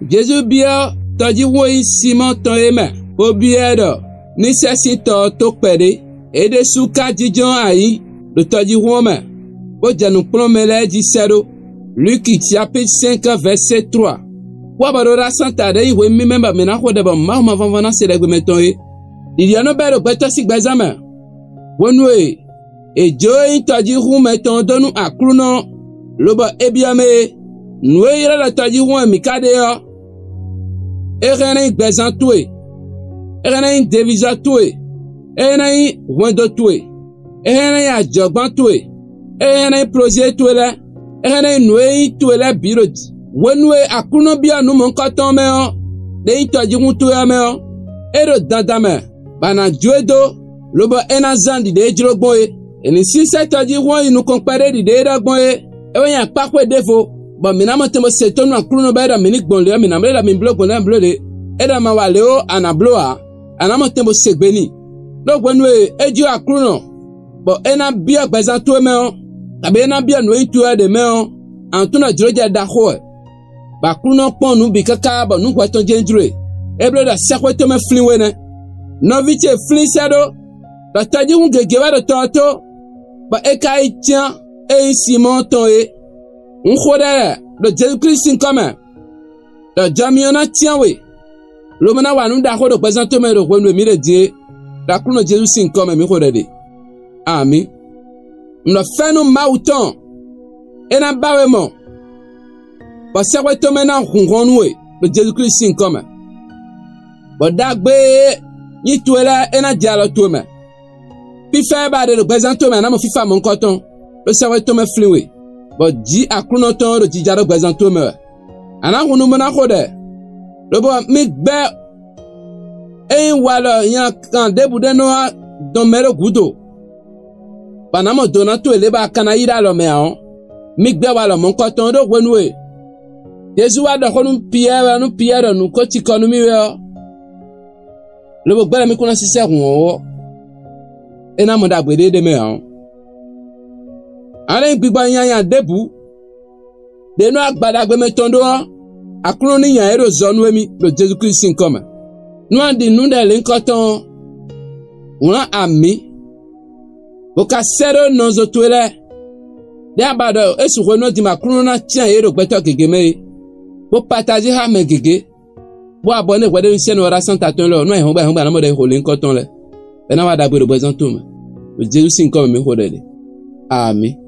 Jésus bia tɔdzi woyi Simon tɔn ye me. Wo bia ɖo ni sesitɔ to kpeɖe. Ede suka dzidzɔ ayi le tɔdzi wo me. Wo dze kplɔm me le edzi se ɖo. Luc chapitre 5 verset 3. Wa ba do ra santa de iwe mi memba me na ko de ba ma ma van van se de gbe meton ye. Il y a no be do gbeto si gbezame. Wonu e jo in tɔdzi hu meton do nu akruno lobo ebiame nu e ira la tɔdzi hu mi kade yo. Erene gbezan toe. Erene devisa toe. Erene wendo toe. Erene ajogban toe. Erene projet toe la. Erene nu e toe la biro. Wenu akuno bia nu mon katon me o de itoji ŋutu ya me o ero dadame bana juedo lobo ena zandi de ejrogbo e eni sise toji won inu konpere di de edagbo e ewe yan pakwe defo bo mina mo temo setonu akuno ba da mini gbon le mina mele da min blogo na blode eda ma wale o anabloa anamo temo segbeni lo gwenu eju akuno bo ena bia gbezan to me o tabe ena bia no itu ya de me o antuna jroja da ho ba kuno pon nu bi kaka ba nu kwaton jendure eblo da sakweto me flinwe ne no viche flin sado da taji un gege wa do toto ba ekai tian e Simon ton e un khoda do Jésus Christ comme da jamiona tian we lo mena wa nu da ho do presento me do kwenu mi de die da kuno Jésus sin comme mi khoda de ami no fenu mauton ena bawe mo ba sakwe to mena hunhonwe be Jésus Christ sin comme ba dagbe ni tuela ena jalo to me pi fa ba de le présento me na mo fifa mon coton le sakwe to me fliwe ba ji akuno ton do ji jaro présento me ana hunu mena khode le bo mi gbe wala yan kan debu de no don mero gudo ba na mo donato ele ba kana ira lo me an mi gbe wala mon coton do gwenwe Jésus wa do khonu pierre nu ko ti konu mi we le bo gbara mi kuna sise hun o ena mo da gbede de me han ale gbigba yan debu de no agbada gbe me tondo akuro ni yan ero zonu emi lo Jésus Christ sin come nu andi nu de le nkoton won ami bo ka sero no zo tuele de abado esu ko no di makuro na tian ero gbeto gege me bo partager ha me gege bo abonné wede un chaîne oration taton lo no e hon ba na mo de ho le nkoton le e na wa da gbe do présento me Jésus sin come mi ho de amen.